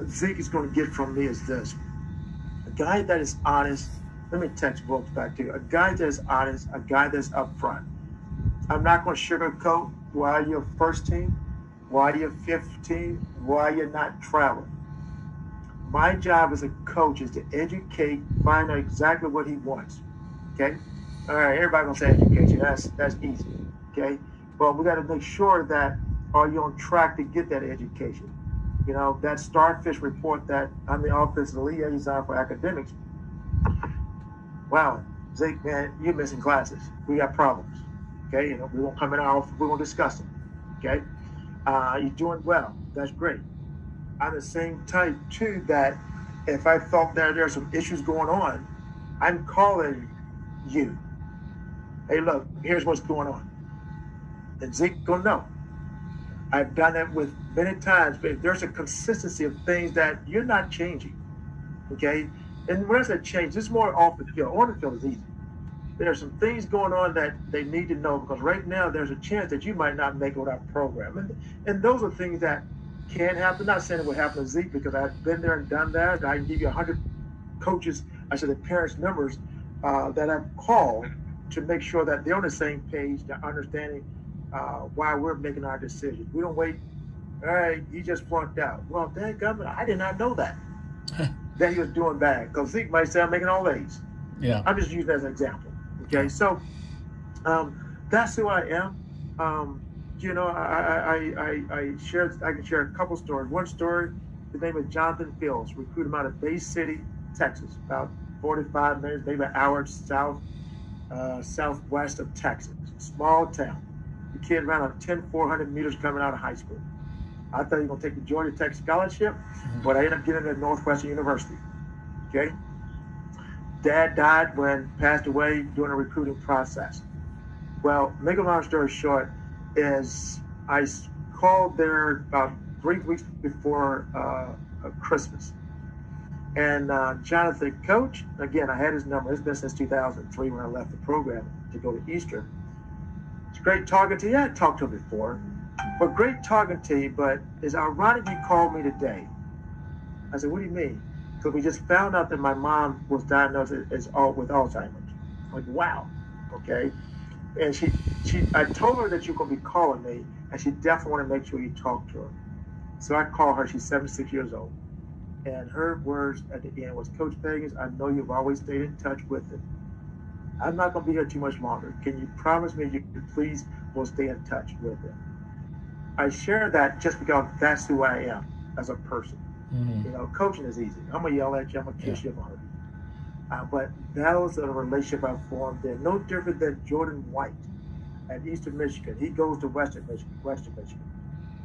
Zeke is going to get from me is this. A guy that is honest, let me text both back to you. A guy that is honest, a guy that's upfront. I'm not going to sugarcoat why you're first team, why you're 15, why you're not traveling. My job as a coach is to educate, find out exactly what he wants. Okay? All right, everybody gonna say education. That's easy. Okay? But we gotta make sure that are you on track to get that education? You know, that starfish report that I'm the offensive liaison for academics. Wow, Zeke, man, you're missing classes. We got problems. Okay, you know, we won't come in our office, we won't discuss them. Okay? You're doing well. That's great. I'm the same type too that if I thought that there are some issues going on, I'm calling you. Hey, look, here's what's going on. And Zeke gonna know. I've done that with many times, but if there's a consistency of things that you're not changing, okay? And when I say change, this is more off the field. On the field is easy. There are some things going on that they need to know because right now there's a chance that you might not make it with our program. And those are things that can happen. I'm not saying it would happen to Zeke because I've been there and done that. And I can give you 100 coaches, I said the parents' numbers that I've called to make sure that they're on the same page, to understanding why we're making our decisions. We don't wait, all right, he just flunked out. Well, dang government, I did not know that. That he was doing bad. Because Zeke might say I'm making all A's. Yeah. I'm just using that as an example. Okay, so that's who I am. You know, I can share a couple stories. One story, his name is Jonathan Fields. Recruited him out of Bay City, Texas, about 45 minutes, maybe an hour southwest of Texas. Small town. The kid ran on 400 meters coming out of high school. I thought he was going to take the Georgia Tech scholarship, but I ended up getting him at Northwestern University. Okay? Dad died passed away during the recruiting process. Well, make a long story short, is I called there about 3 weeks before Christmas. And Jonathan, coach, again, I had his number. It's been since 2003 when I left the program to go to Eastern. It's great talking to you. I had talked to him before, but great talking to you. But it's ironic you called me today. I said, what do you mean? Because we just found out that my mom was diagnosed with Alzheimer's. I'm like, wow, okay. And I told her that you're going to be calling me, and she definitely want to make sure you talk to her. So I called her. She's 76 years old. And her words at the end was, Coach Pagans, I know you've always stayed in touch with it. I'm not going to be here too much longer. Can you promise me you please will stay in touch with it? I share that just because that's who I am as a person. Mm-hmm. You know, coaching is easy. I'm going to yell at you. I'm going to kiss you. I'm going to but those are the relationship I formed there. No different than Jordan White at Eastern Michigan. He goes to Western Michigan.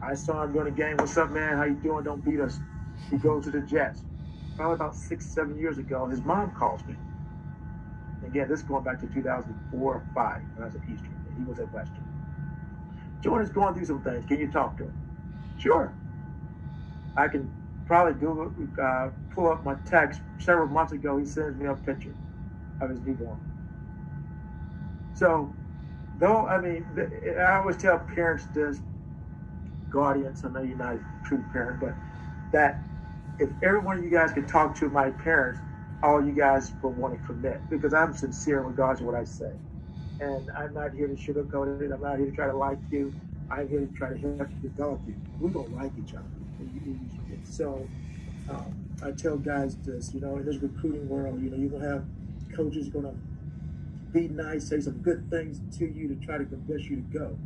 I saw him during the game. What's up, man? How you doing? Don't beat us. He goes to the Jets. Probably about 6-7 years ago, his mom calls me. Again, this is going back to 2004 or 5 when I was at Eastern. He was at Western. Jordan's going through some things. Can you talk to him? Sure. I can probably pull up my text. Several months ago, he sends me a picture of his newborn. So, though, I mean, I always tell parents this, guardians, I know you're not a true parent, but that if every one of you guys could talk to my parents, all you guys will want to commit, because I'm sincere in regards to what I say. And I'm not here to sugarcoat it. I'm not here to try to like you. I'm here to try to help you develop you. We don't like each other. So I tell guys this, you know, in this recruiting world, you know, you're going to have coaches going to be nice, say some good things to you to try to convince you to go.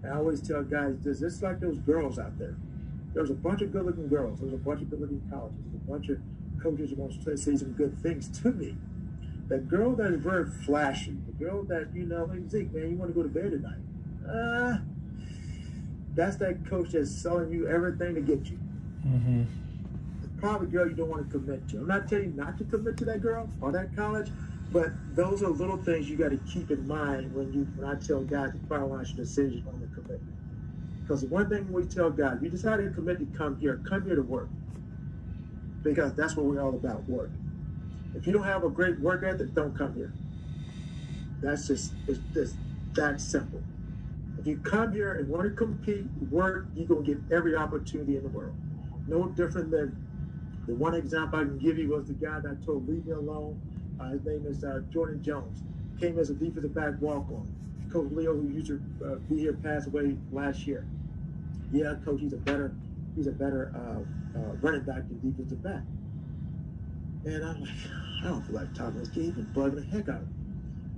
And I always tell guys this, it's like those girls out there. There's a bunch of good-looking girls. There's a bunch of good-looking colleges. There's a bunch of coaches who want to say some good things to me. The girl that is very flashy, the girl that, you know, hey, Zeke, man, you want to go to bed tonight? That's that coach that's selling you everything to get you. Mm-hmm. It's probably a girl you don't want to commit to. I'm not telling you not to commit to that girl or that college, but those are little things you got to keep in mind when I tell guys to finalize your decision on the commitment. Because the one thing we tell guys, you decide to commit to come here to work. Because that's what we're all about, work. If you don't have a great work ethic, don't come here. It's just that simple. If you come here and want to compete, work, you're going to get every opportunity in the world. No different than The one example I can give you was the guy that I told, leave me alone. His name is Jordan Jones. Came as a defensive back walk-on. Coach Leo, who used to be here, passed away last year. Yeah, coach, he's a better running back than defensive back. And I'm like, I don't feel like talking to this kid. He's been bugging the heck out of me.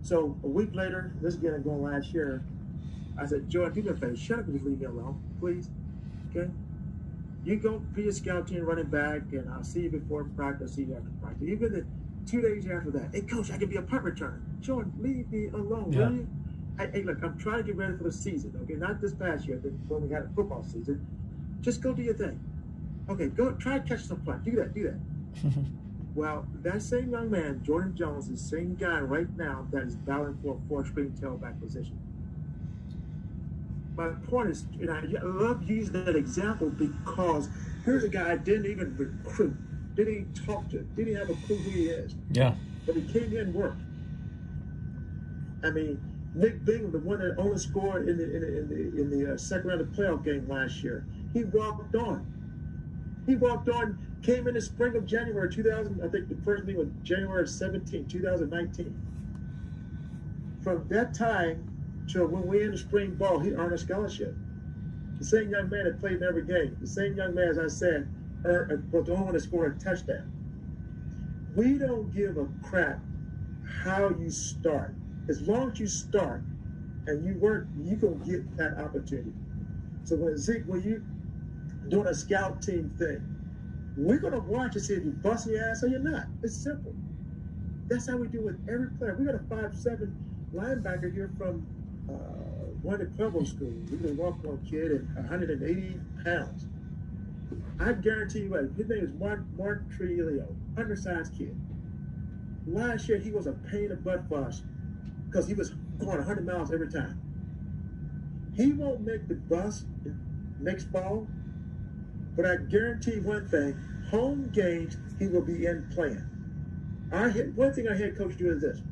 So a week later, this again going last year, I said, Jordan, do me a favor, shut up and just leave me alone, please. Okay? You go be a scout team running back, and I'll see you before practice, I'll see you after practice. Even the 2 days after that, hey, coach, I can be a punt returner. Jordan, leave me alone, will you? Hey, look, I'm trying to get ready for the season, okay? Not this past year, but when we had a football season. Just go do your thing. Okay, go try to catch some punt. Do that. Well, that same young man, Jordan Jones, is the same guy right now that is battling for a fourth-string tailback position. My point is, and I love using that example because here's a guy I didn't even recruit, didn't even talk to, didn't even have a clue who he is. Yeah. But he came here and worked. I mean, Nick Bingham, the one that only scored in the second round of the playoff game last year, he walked on. Came in the spring of January 2000. I think the first meeting was January 17, 2019. From that time to when we ended spring ball, he earned a scholarship. The same young man that played in every game. The same young man, as I said, was the only one that scored a touchdown. We don't give a crap how you start. As long as you start and you work, you can get that opportunity. So when Zeke, when you doing a scout team thing, we're going to watch and see if you bust your ass or you're not. It's simple. That's how we do with every player. We got a 5'7" linebacker here from one of the Pueblo schools. He's a walk-on kid at 180 pounds. I guarantee you, his name is Mark Trillo, undersized kid. Last year, he was a pain in the butt for us because he was going 100 miles every time. He won't make the bus next fall, but I guarantee one thing, home games, he will be in playing. One thing our head coach do is this.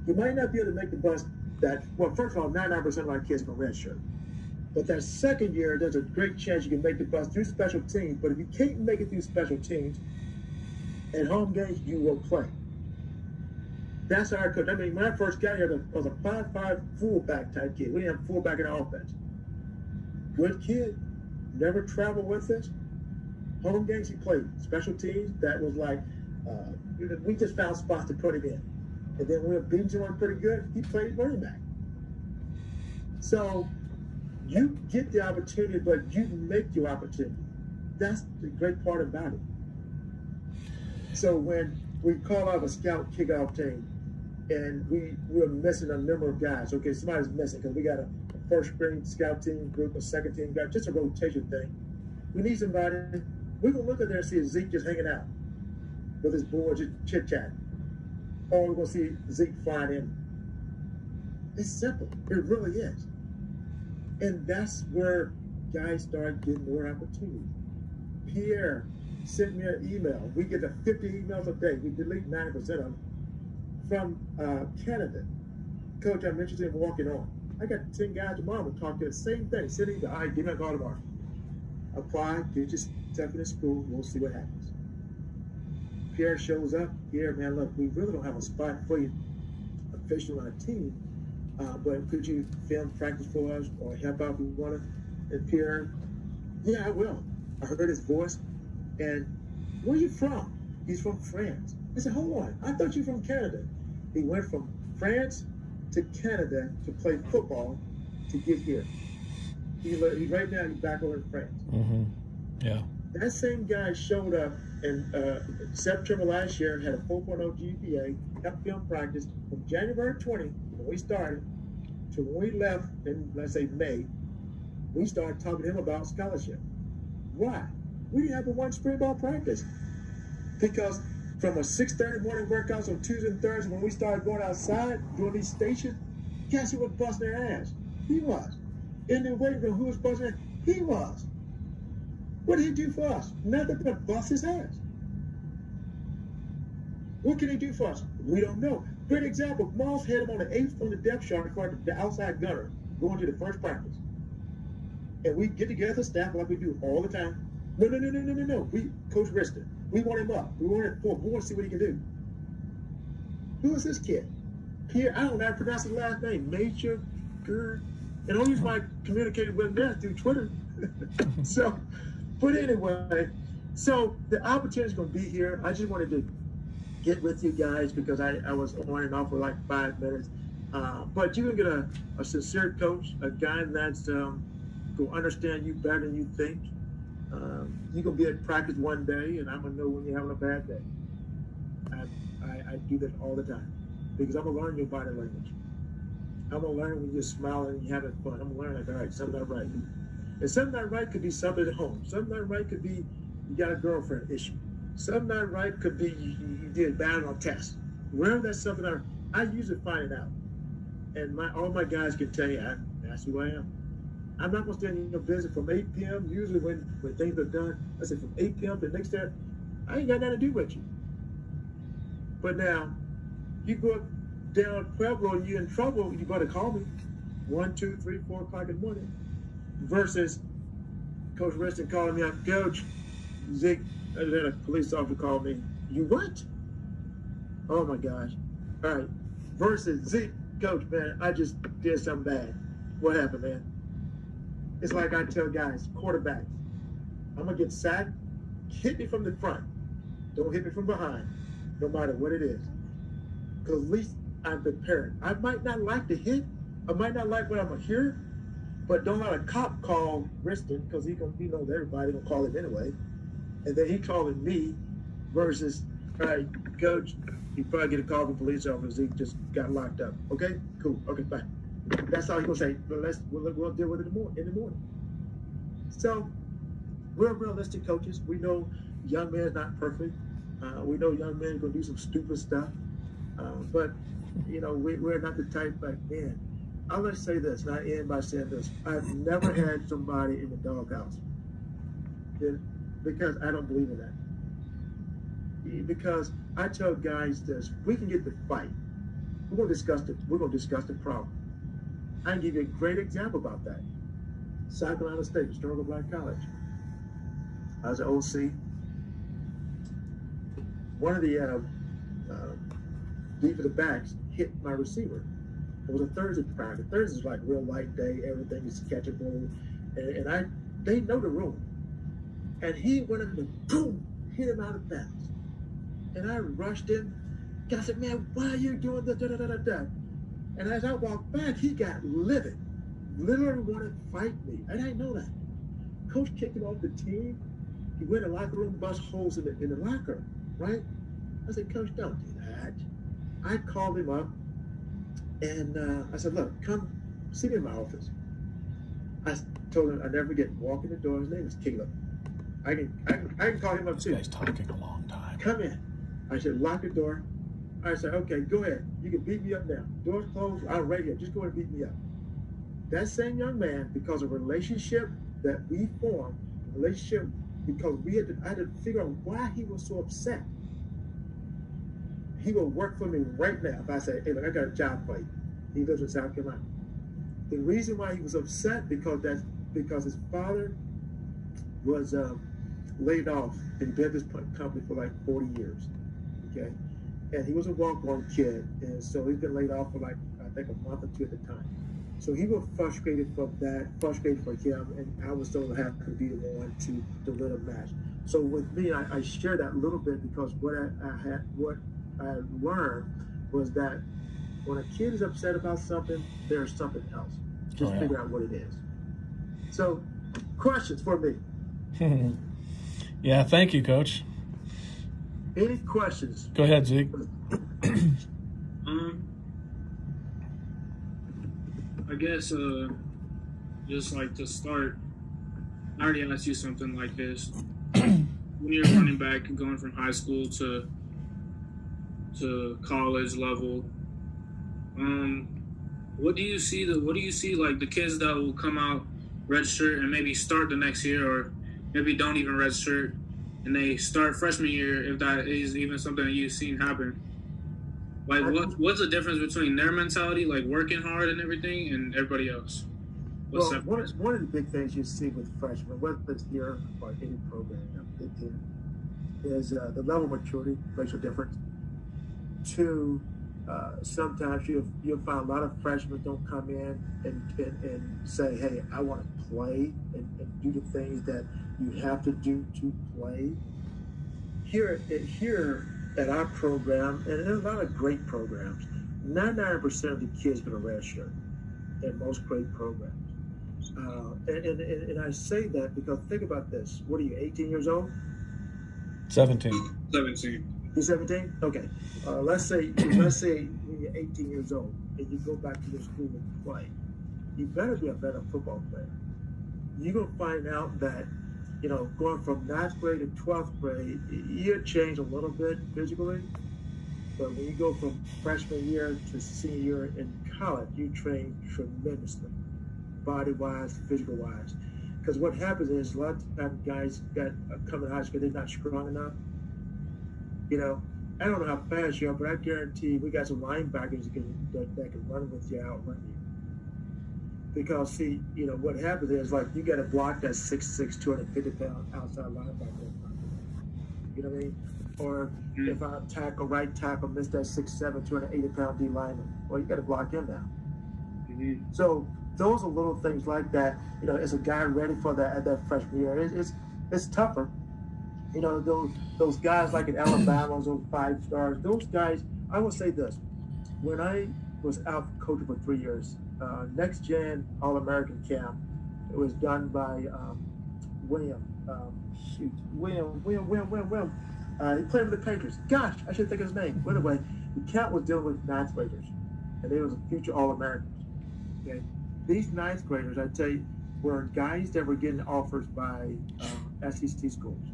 He might not be able to make the bus well, first of all, 99% of our kids are redshirt. But that second year, there's a great chance you can make the bus through special teams. But if you can't make it through special teams, at home games, you will play. That's our coach. I mean, when I first got here, I was a 5'5" fullback type kid. We didn't have fullback in our offense. Good kid. Never traveled with us. Home games, he played. Special teams, that was like, we just found spots to put him in. And then when we were beating someone pretty good, he played running back. So you get the opportunity, but you make your opportunity. That's the great part about it. So when we call out a scout kickoff team, and we're missing a number of guys. Okay, somebody's missing because we got a first spring scout team group, a second team group, just a rotation thing. We need somebody. We're going to look at there and see Zeke just hanging out with his boys, just chit-chatting. Or we're going to see Zeke flying in. It's simple. It really is. And that's where guys start getting more opportunity. Pierre sent me an email. We get 50 emails a day. We delete 90% of them from Canada. Coach, I'm interested in walking on. I got 10 guys tomorrow to talk to the same thing. Send email. All right, give me a call tomorrow. Apply, get your stuff in the school, we'll see what happens. Pierre shows up. Pierre, man, look, we really don't have a spot for you official on a team, but could you film practice for us or help out if you want to? And Pierre, yeah, I will. I heard his voice. And where are you from? He's from France. I said, hold on, I thought you were from Canada. He went from France to Canada to play football to get here. Right now, he's back over in France. Mm-hmm. Yeah. That same guy showed up in September last year, had a 4.0 GPA, helped film practice from January 20, when we started, to when we left in, let's say, May. We started talking to him about scholarship. Why? We didn't have a one spring ball practice. Because from a 6:30 morning workouts on Tuesday and Thursday, when we started going outside, doing these stations, guess who was busting their ass? He was. In the waiting room, who was busting their ass? He was. What did he do for us? Nothing but bust his ass. What can he do for us? We don't know. Great example, Moss had him on the 8th on the depth chart according to the outside gunner going to the first practice. And we get together, staff like we do all the time. No. Coach Riston, we want him up. We want him forward. We want to see what he can do. Who is this kid? Pierre, I don't know how to pronounce his last name. Major Gerd. And the only reason why I communicated with him there through Twitter. So, but anyway, so the opportunity is going to be here. I just wanted to get with you guys because I was on and off for like 5 minutes. But you're going to get a sincere coach, a guy that's going to understand you better than you think. You're going to be at practice one day, and I'm going to know when you're having a bad day. I do that all the time because I'm going to learn your body language. I'm going to learn when you're smiling and you're having fun. I'm going to learn like, all right, something not right. And something not right could be something at home. Something not right could be you got a girlfriend issue. Something not right could be you did bad on a test. Wherever that's something I usually find it out. And all my guys can tell you, that's who I am. I'm not going to stand in your business from 8 p.m. Usually when things are done, I say from 8 p.m. to the next day, I ain't got nothing to do with you. But now, you go up down Pueblo and you're in trouble, you better call me 1, 2, 3, 4 o'clock in the morning. Versus Coach Riston calling me up, Coach, Zeke, I had a police officer call me. You what? Oh my gosh. All right. Versus Zeke, Coach, man, I just did something bad. What happened, man? It's like I tell guys, quarterback, I'm going to get sacked. Hit me from the front. Don't hit me from behind, no matter what it is. Because at least I'm prepared. I might not like the hit. I might not like what I'm going to hear. But don't let a cop call Riston because he knows everybody going to call him anyway. And then he calling me versus, all right, Coach, you probably get a call from police officer. He just got locked up. Okay, cool. Okay, bye. That's all he's gonna say. But we'll deal with it in the morning. So we're realistic coaches. We know young man's not perfect. We know young men gonna do some stupid stuff. But you know, we're not the type like, man. I'll just say this, and I end by saying this. I've never had somebody in the doghouse. Because I don't believe in that. Because I tell guys this, we can get the fight. We're gonna discuss the problem. I can give you a great example about that. South Carolina State, Historical Black College. I was an OC. One of the defensive backs hit my receiver. It was a Thursday practice. Thursday's like real light day. Everything is catchable, and they know the rule. And he went up and boom, hit him out of bounds. And I rushed in. I said, man, why are you doing this? Da, da, da, da, da. And as I walked back, he got livid. Literally wanted to fight me. I didn't know that. Coach kicked him off the team. He went in the locker room, bust holes in the locker, right? I said, Coach, don't do that. I called him up, and I said, look, come see me in my office. I told him, I never forget, walk in the door. His name is Caleb. I can call him up too. This guy's talking a long time. Come in. I said, lock the door. I said, okay, go ahead. You can beat me up now. Door's closed. I'm right here. Just go ahead and beat me up. That same young man, because of a relationship that we formed, because I had to figure out why he was so upset. He will work for me right now if I say, hey, look, I got a job for you. He lives in South Carolina. The reason why he was upset because his father was laid off and been at this company for like 40 years, okay? And he was a walk-on kid, and so he's been laid off for like, I think, a month or two at the time. So he was frustrated from that, frustrated for him, and I was so happy to be the one to win a match. So with me, I share that a little bit because what I learned was that when a kid is upset about something, there's something else. Just figure out what it is. So, questions for me? Yeah, thank you, Coach. Any questions? Go ahead, Zeke. I guess just like to start, I already asked you something like this. When you're running back and going from high school to college level, what do you see like the kids that will come out, redshirt, and maybe start the next year, or maybe don't even redshirt, and they start freshman year, if that is even something that you've seen happen? Like, what's the difference between their mentality, like working hard and everything, and everybody else? What's Well, up? one of the big things you see with freshmen, whether it's here or any program, is the level of maturity makes a difference. Two, sometimes you'll find a lot of freshmen don't come in and say, hey, I want to play and do the things that you have to do to play. Here at our program, and there's a lot of great programs, 99% of the kids get a red shirt in most great programs. And I say that because think about this. What are you, 18 years old? 17. 17. You're 17? Okay. Let's say when you're 18 years old and you go back to your school and play, you better be a better football player. You're going to find out that, going from 9th grade to 12th grade, you change a little bit physically. But when you go from freshman year to senior year in college, you train tremendously, body-wise, physical-wise. Because what happens is a lot of times guys that come to high school, they're not strong enough. I don't know how fast you are, but I guarantee we got some linebackers that can run with you, outrun you. Because, see, what happens is, like, you got to block that 6'6", 250-pound outside linebacker. You know what I mean? Or if I right tackle, miss that 6'7", 280-pound D lineman, well, you got to block him now. So those are little things like that. As a guy ready for that freshman year, it's tougher. Those guys like in Alabama, those 5 stars, those guys, I will say this. When I was out coaching for 3 years, Next Gen All-American Camp, it was done by William. He played with the Patriots. Gosh, I should think of his name. But anyway, the camp was dealing with 9th graders, and they was future All-Americans. Okay, these 9th graders, I tell you, were guys that were getting offers by SEC schools.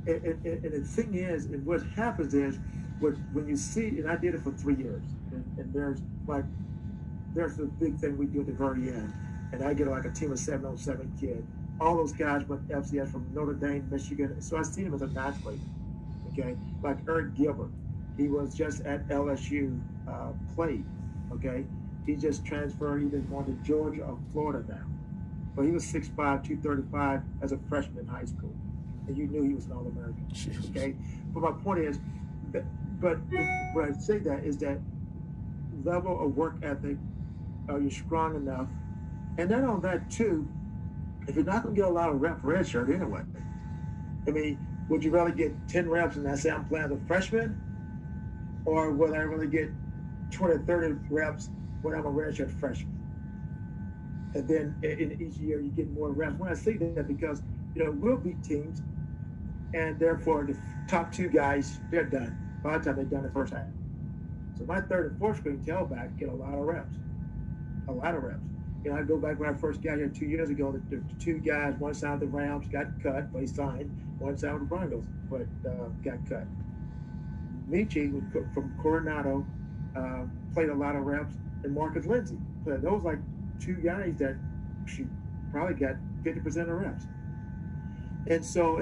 And the thing is, and what happens is, when you see, and I did it for 3 years, and there's the big thing we do at the very end, and I get like a team of 707 kids. All those guys went FCS from Notre Dame, Michigan, so I seen them as a 9th grader. Okay, like Eric Gilbert, he was just at LSU, played. Okay, he just transferred, either going to Georgia or Florida now, but he was 6'5", 235 as a freshman in high school. And you knew he was an All-American, okay? But my point is, but when I say that is that level of work ethic, are you strong enough? And then on that too, if you're not going to get a lot of red shirt anyway, I mean, would you rather get 10 reps and I say I'm playing as a freshman? Or would I really get 20, 30 reps when I'm a redshirt freshman? And then in each year you get more reps. When I say that, because we'll beat teams, and therefore the top 2 guys, they're done. By the time they're done the first half. So my 3rd and 4th string tailback get a lot of reps. I go back when I first got here 2 years ago, the 2 guys, one side of the Rams got cut, but he signed. One side of the Broncos, but got cut. Michi from Coronado played a lot of reps, and Marcus Lindsay. So those like 2 guys that probably got 50% of reps. And so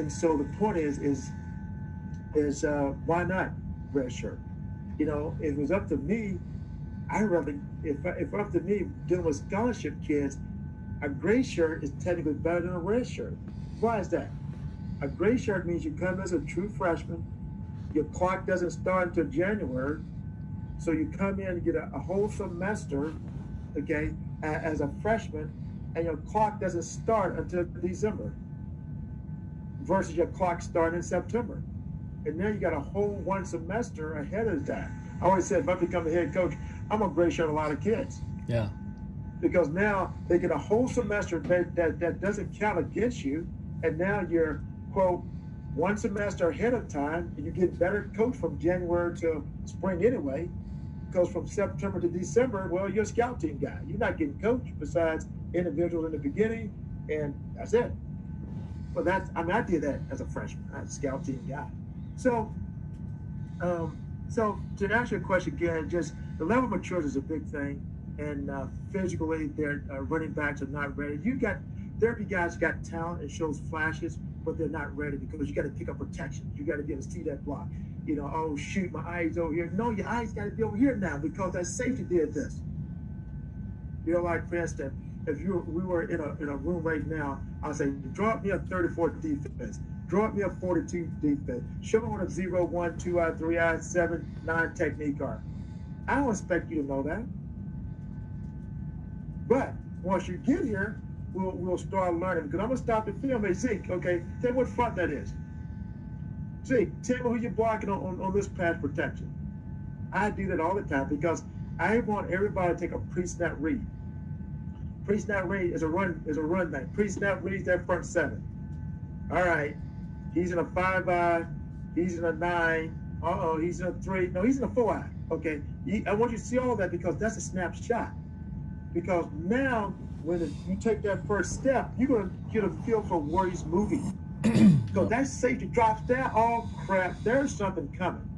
so the point is why not red shirt? If it was up to me, I'd rather, if up to me, dealing with scholarship kids, a gray shirt is technically better than a red shirt. Why is that? A gray shirt means you come as a true freshman, your clock doesn't start until January, so you come in and get a whole semester, okay, as a freshman, and your clock doesn't start until December, versus your clock starting in September. And now you got a whole 1 semester ahead of that. I always said, if I become a head coach, I'm going to gray shirt a lot of kids. Yeah. Because now they get a whole semester that doesn't count against you, and now you're, quote, 1 semester ahead of time, and you get better coached from January to spring anyway, because from September to December, well, you're a scout team guy. You're not getting coached besides individuals in the beginning, and that's it. Well, I did that as a freshman. I was a scout team guy. So to answer your question again, just the level of maturity is a big thing, and physically, their running backs are not ready. There'll be guys got talent and shows flashes, but they're not ready because you got to pick up protection. You got to be able to see that block. Oh shoot, my eyes over here. No, your eyes got to be over here now because that safety did this. You know, like for instance, if we were in a room right now, I'll say, draw up me a 34 defense, draw up me a 42 defense, show me what a 0, 1, 2 out, 3 out, 7, 9 technique are. I don't expect you to know that. But once you get here, we'll start learning. Because I'm gonna stop the film. Hey, Zeke, okay, tell me what front that is. Zeke, tell me who you're blocking on this pass protection. I do that all the time because I want everybody to take a pre-snap read. Pre-snap read is a run thing. Pre-snap read is that front 7. All right, he's in a 5-eye, he's in a 9. He's in a 3. No, he's in a 4-eye. Okay, I want you to see all that because that's a snapshot. Because now, when you take that first step, you're going to get a feel for where he's moving. Because that safety drops down, oh crap, there's something coming.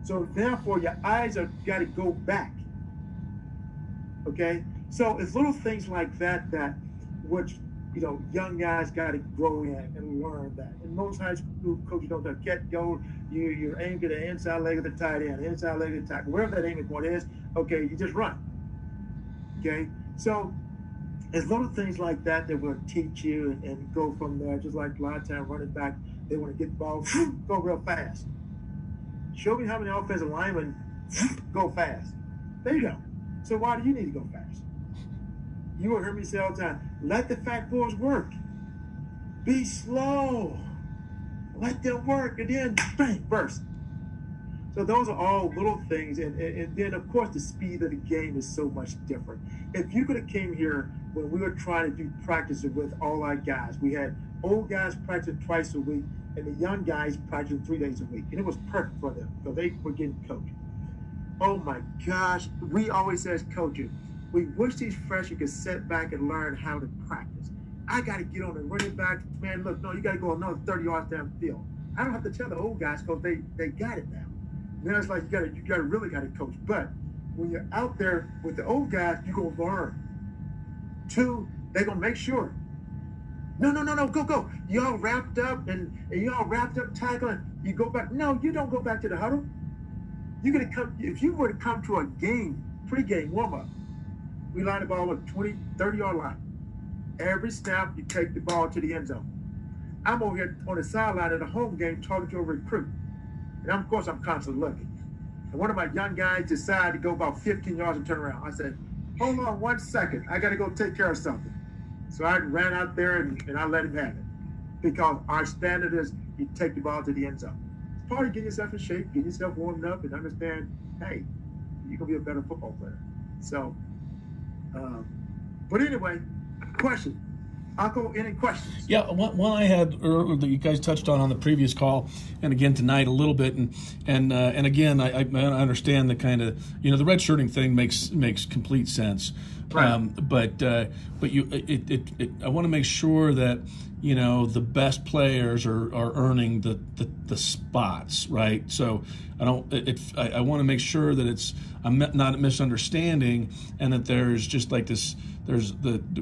So therefore, your eyes are got to go back. Okay? So it's little things like that which, you know, young guys got to grow in and learn that. And most high school coaches don't get go. You're aiming at the inside leg of the tight end, inside leg of the tackle, wherever that aiming point is. Okay, you just run. Okay, so it's little things like that will teach you and go from there. Just like a lot of times running back, they want to get the ball, go real fast. Show me how many offensive linemen go fast. There you go. So why do you need to go fast? You will hear me say all the time, let the fat boys work. Be slow. Let them work, and then bang, burst. So those are all little things, and then of course the speed of the game is so much different. If you could have came here when we were trying to do practices with all our guys, we had old guys practicing twice a week, and the young guys practicing 3 days a week, and it was perfect for them because they were getting coached. Oh my gosh, we always say as coaches, we wish these freshmen could sit back and learn how to practice. I got to get on the running back, man. Look, no, you got to go another 30 yards down the field. I don't have to tell the old guys because they got it now. Now it's like you really got to coach. But when you're out there with the old guys, you're gonna learn. 2, they're gonna make sure. No, go. You all wrapped up and you all wrapped up tackling. You go back. No, you don't go back to the huddle. You're gonna come. If you were to come to a game, pre-game warm-up, we line the ball with 20, 30-yard line. Every snap, you take the ball to the end zone. I'm over here on the sideline at a home game talking to a recruit. And of course, I'm constantly looking. And one of my young guys decided to go about 15 yards and turn around. I said, hold on 1 second. I got to go take care of something. So I ran out there and I let him have it. Because our standard is you take the ball to the end zone. It's part of getting yourself in shape, getting yourself warmed up, and understand, hey, you're going to be a better football player. So, but anyway, question. Uncle, any questions? Yeah, one I had that you guys touched on the previous call, and again tonight a little bit, and again I understand the kind of, you know, the red shirting thing makes complete sense, right. But I want to make sure that, you know, the best players are earning the spots, right? So I want to make sure that I'm not a misunderstanding, and that there's just like this. There's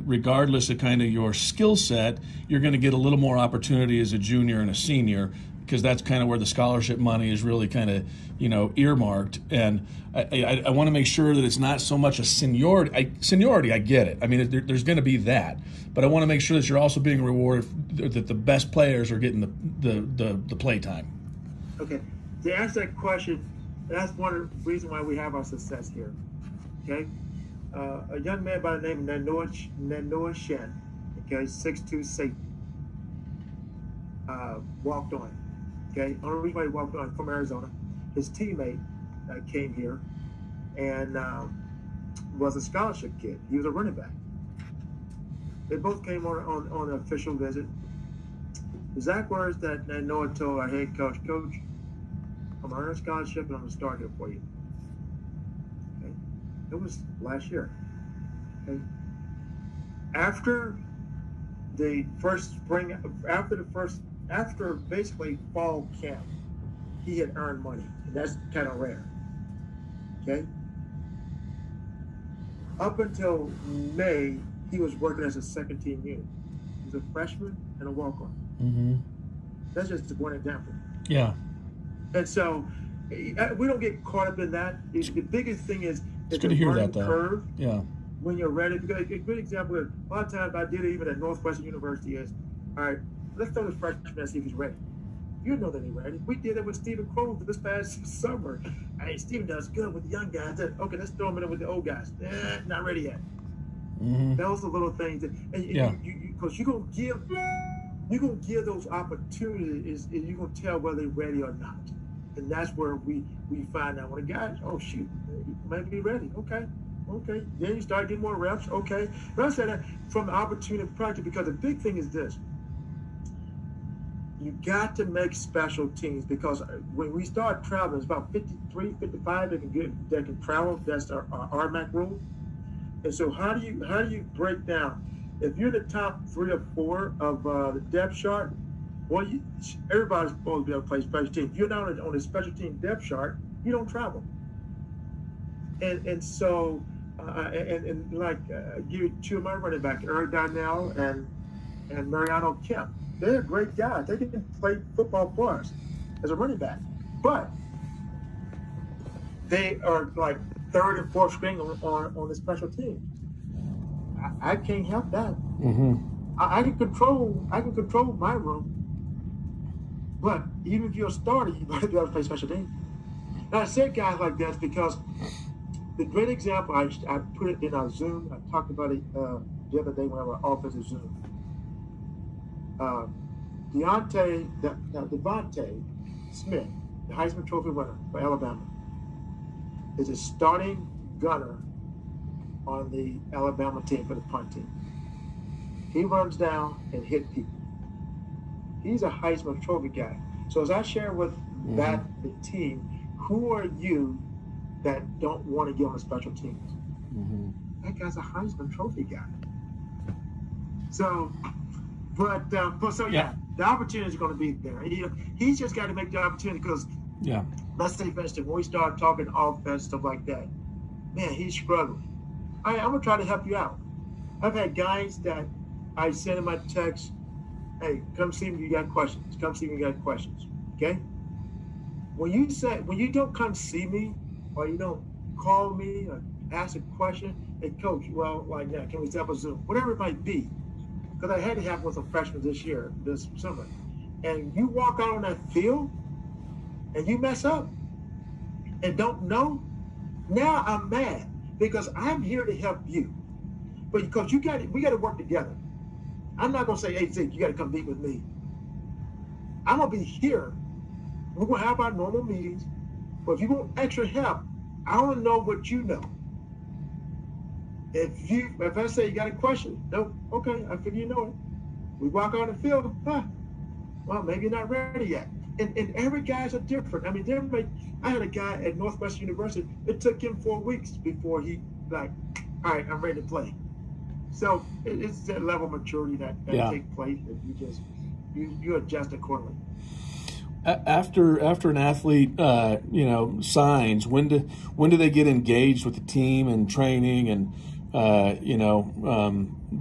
regardless of kind of your skill set, you're going to get a little more opportunity as a junior and a senior, because that's kind of where the scholarship money is really kind of, you know, earmarked. And I want to make sure that it's not so much a seniority. Seniority, I get it. I mean, there's going to be that, but I want to make sure that you're also being rewarded, that the best players are getting the play time. Okay, to answer that question, that's one of the reasons why we have our success here. Okay. A young man by the name of Nanoa Shen, okay, 6'2" safety, walked on. Okay, only reason why he walked on, from Arizona. His teammate came here and was a scholarship kid. He was a running back. They both came on an official visit. The exact words that Nanoa told our head coach, I'm gonna earn a scholarship and I'm gonna start here for you. It was last year. Okay. After the first spring, after basically fall camp, he had earned money, and that's kind of rare. Okay. Up until May, he was working as a second team unit. He was a freshman and a walk-on. Mm-hmm. That's just one example. Yeah. And so we don't get caught up in that. The biggest thing is it's good to hear that, though. Curve. Yeah. when you're ready. Because a good example is a lot of times I did it even at Northwestern University is, all right, let's throw the freshman and see if he's ready. You know that he's ready. We did it with Stephen Crow this past summer. Hey, Stephen does good with the young guys. Okay, let's throw him in with the old guys. Not ready yet. Those are little things that, because you're gonna give those opportunities, and you're gonna tell whether they're ready or not. And that's where we find out when a guy, oh shoot, he might be ready. Okay. Then you start getting more reps. Okay. But I said that from the opportunity of practice, because the big thing is this. You got to make special teams, because when we start traveling, it's about 53, 55 that can travel. That's our RMAC rule. And so how do you break down? If you're the top 3 or 4 of the depth chart, well, everybody's supposed to be able to play special team. If you're not on the special team depth chart, you don't travel. And so give you 2 of my running backs, Eric Donnell and Mariano Kemp. They're great guys. They can play football for us as a running back, but they are like 3rd and 4th string on the special team. I can't help that. I can control my room, but even if you're a starter, you better be able to play special teams. Now I said guys like that because the great example, I put it in our Zoom. I talked about it the other day when I was offensive Zoom. Devontae Smith, the Heisman Trophy winner for Alabama, is a starting gunner on the Alabama team for the punt team. He runs down and hit people. He's a Heisman Trophy guy. So as I share with the team, who are you that don't want to get on the special teams? That guy's a Heisman Trophy guy. So, the opportunity is going to be there. He's just got to make the opportunity because, let's say, for instance, when we start talking offense, stuff like that, man, he's struggling. All right, I'm going to try to help you out. I've had guys that I send in my text, hey, come see me, you got questions. Come see me, you got questions. Okay? When you don't come see me or you don't call me or ask a question, hey, coach, well, like that, can we set up a Zoom? Whatever it might be. Because I had it happen with some freshmen this summer. And you walk out on that field and you mess up and don't know, now I'm mad because I'm here to help you. But because we got to work together. I'm not going to say, hey, Zeke, you got to come meet with me. I'm going to be here. We're going to have our normal meetings. But if you want extra help, I want to know what you know. If I say you got a question, no, okay, I figure you know it. We walk on the field, well, maybe you're not ready yet. And every guy's are different. I mean, I had a guy at Northwestern University, it took him 4 weeks before he, like, all right, I'm ready to play. So it's that level of maturity that takes place, and you adjust accordingly. After an athlete, signs, when do they get engaged with the team and training and,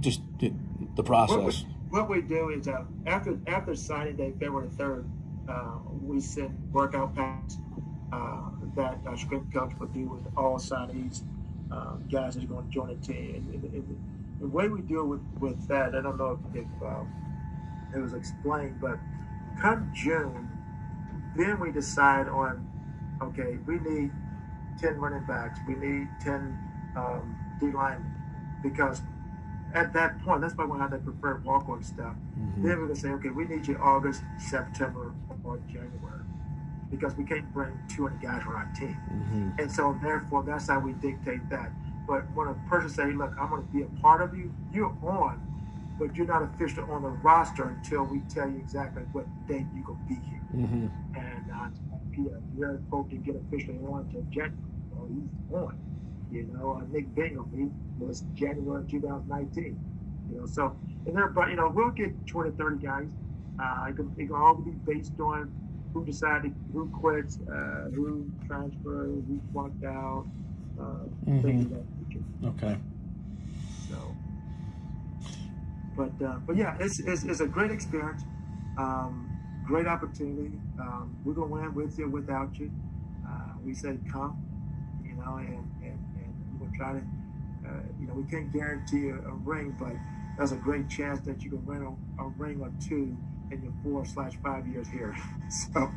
just the process? What we do is after signing day, February 3rd, we send workout packs that our strength coach will do with all signees, guys that are going to join the team. And the way we deal with that, I don't know if it was explained, but come June, then we decide on, okay, we need 10 running backs, we need 10 D linemen, because at that point, that's why we have that preferred walk-on stuff. Then we're going to say, okay, we need you August, September, or January, because we can't bring 200 guys on our team. And so therefore, that's how we dictate that. But when a person says, look, I'm going to be a part of you, you're on, but you're not officially on the roster until we tell you exactly what date you're going to be here. And you're supposed to get officially on until January. Well, he's on. Nick Bingham, he was January 2019. So, and everybody, we'll get 20, 30 guys. It can all be based on who decided, who quits, who transferred, who flunked out, things of that nature. Okay. So, but yeah, it's a great experience, great opportunity. We're gonna win with you, without you. We say come, and we're gonna try to we can't guarantee a ring, but there's a great chance that you can win a ring or two in your 4/5 years here. So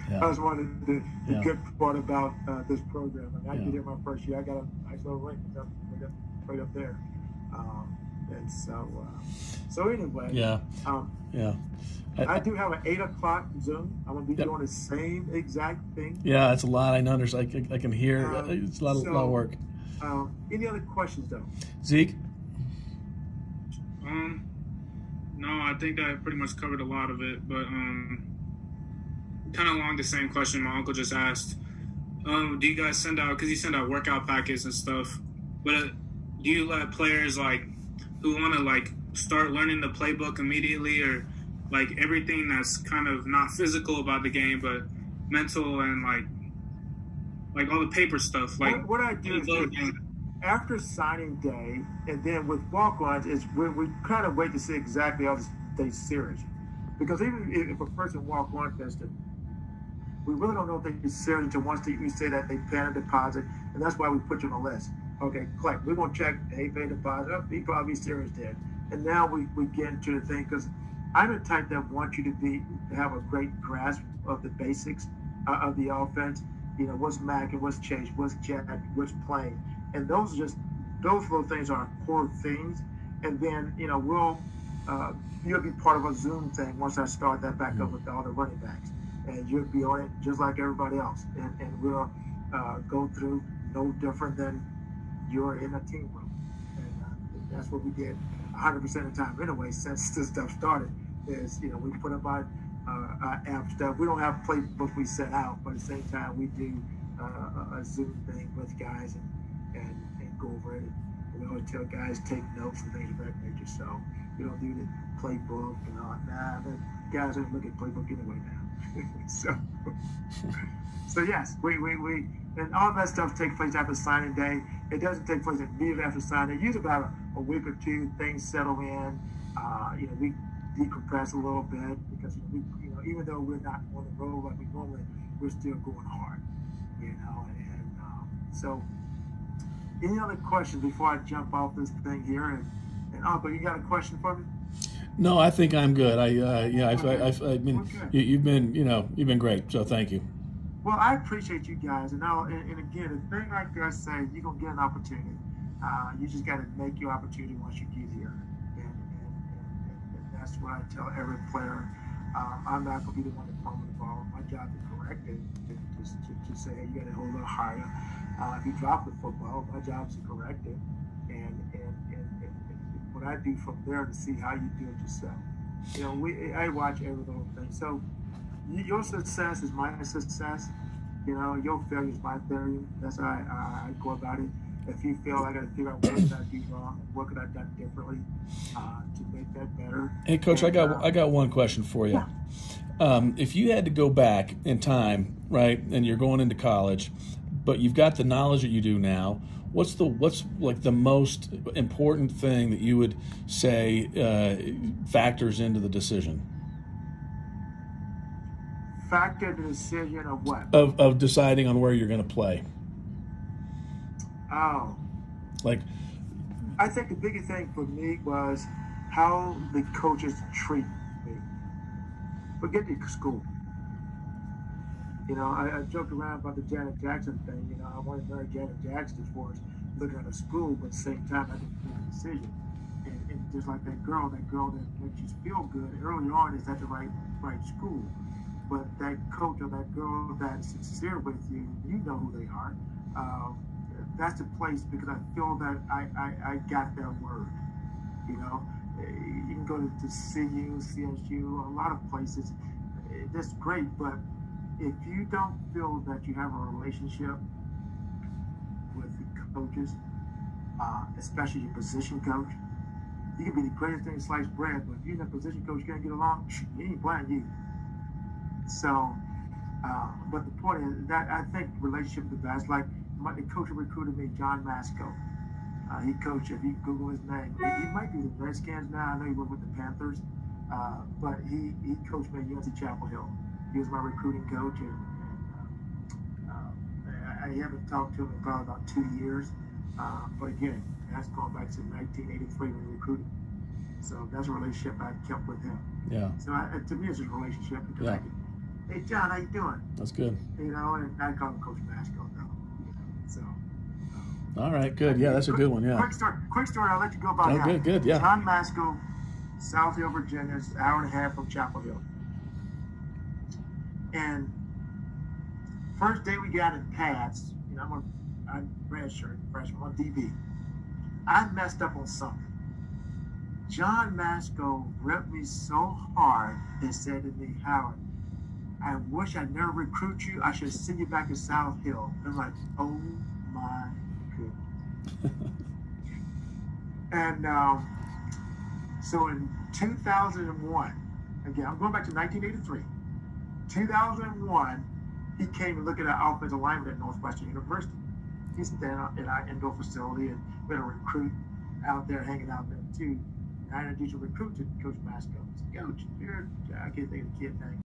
that's one of the good part about this program. I mean, I get here my first year, I got a nice little ring right up there. And so anyway, I do have an 8 o'clock Zoom. I'm going to be doing the same exact thing. Yeah, it's a lot. I know. I can hear. It's a lot of work. Any other questions, though? Zeke? No, I think that pretty much covered a lot of it. But kind of along the same question my uncle just asked. Do you guys send out, because you send out workout packets and stuff, but do you let players who want to start learning the playbook immediately, or everything that's kind of not physical about the game but mental and all the paper stuff? What I do is after signing day, and then with walk-ons, is we kind of wait to see exactly how they serious, because even if a person walk-on tested, we really don't know if they're serious until once we say that they pay a deposit, and that's why we put you on the list. Okay, Clark, we're going to check, hey, pay deposit, he probably serious then. And now we get into the thing, because I'm the type that wants you to have a great grasp of the basics of the offense. What's macking, what's chase, what's jack, what's playing. And those little things are core things. And then, you'll be part of a Zoom thing once I start that back up with all the running backs. And you'll be on it just like everybody else. And we'll go through no different than you're in a team room. And that's what we did 100% of the time anyway since this stuff started. Is we put up our app stuff. We don't have playbooks we set out, but at the same time we do a Zoom thing with guys and go over it. And we always tell guys take notes and things of that nature. So we don't do the playbook and all. Nah, the guys don't look at playbook anyway now. So yes, we and all that stuff takes place after signing day. It doesn't take place immediately after signing. Usually about a week or two, things settle in. We decompress a little bit because we even though we're not on the road like we normally, we're still going hard. And so any other questions before I jump off this thing here? And Uncle, you got a question for me? No, I think I'm good. I mean, you've been great. So thank you. Well, I appreciate you guys, and again, a thing like I say, you're gonna get an opportunity. You just got to make your opportunity once you get here, and that's what I tell every player. I'm not gonna be the one to fumble the ball. My job is to correct it, to say, hey, you got to hold a little higher. If you drop the football, my job is to correct it, and what I do from there to see how you do it yourself. I watch every little thing. So your success is my success. Your failure is my failure. That's how I go about it. If you fail, I got to figure out what did I do wrong, what could I have done differently to make that better. Hey, Coach, I got one question for you. Yeah. If you had to go back in time, right, and you're going into college, but you've got the knowledge that you do now, what's the most important thing that you would say factors into the decision? Factor the decision of what? Of deciding on where you're going to play. Oh. I think the biggest thing for me was how the coaches treat me. Forget the school. I joked around about the Janet Jackson thing. I wanted to marry Janet Jackson as far as looking at a school, but at the same time, I didn't make a decision. And just like that girl that makes you feel good early on, is that the right school? But that coach or that girl that's sincere with you, you know who they are. That's the place, because I feel that I got their word. You can go to CU, CSU, a lot of places. That's great, but if you don't feel that you have a relationship with the coaches, especially your position coach, you can be the greatest thing in sliced bread, but if you're in a position coach you can't get along, he ain't playing you. So, but the point is that I think relationship is the best. Like the coach who recruited me, John Masco. He coached, if you Google his name, he might be the Redskins now. I know he went with the Panthers, but he coached me at UNC Chapel Hill. He was my recruiting coach, and I haven't talked to him in probably about 2 years. But again, And that's going back to 1983 when we recruited. So that's a relationship I kept with him. Yeah. So to me, it's a relationship because Yeah. I can, hey, John, how you doing? That's good. You know, and I call him Coach Masco now. You know, so. All right, good. Yeah, that's a good one. Yeah. Quick story. I'll let you go about him. Oh, good. Yeah. John Masco, South Hill, Virginia, is an hour and a half from Chapel Hill. And first day we got in pads, you know, I'm redshirt freshman on DB. I messed up on something. John Masco ripped me so hard and said to me, Howard, I wish I'd never recruit you. I should send you back to South Hill. I'm like, oh my goodness. And so in 2001, again, I'm going back to 1983. 2001, he came and looked at our offensive lineman at Northwestern University. He's standing in our indoor facility, and we had a recruit out there hanging out there too. And I introduced a recruit to Coach Masco. I said, Coach, I can't think of the kid's name.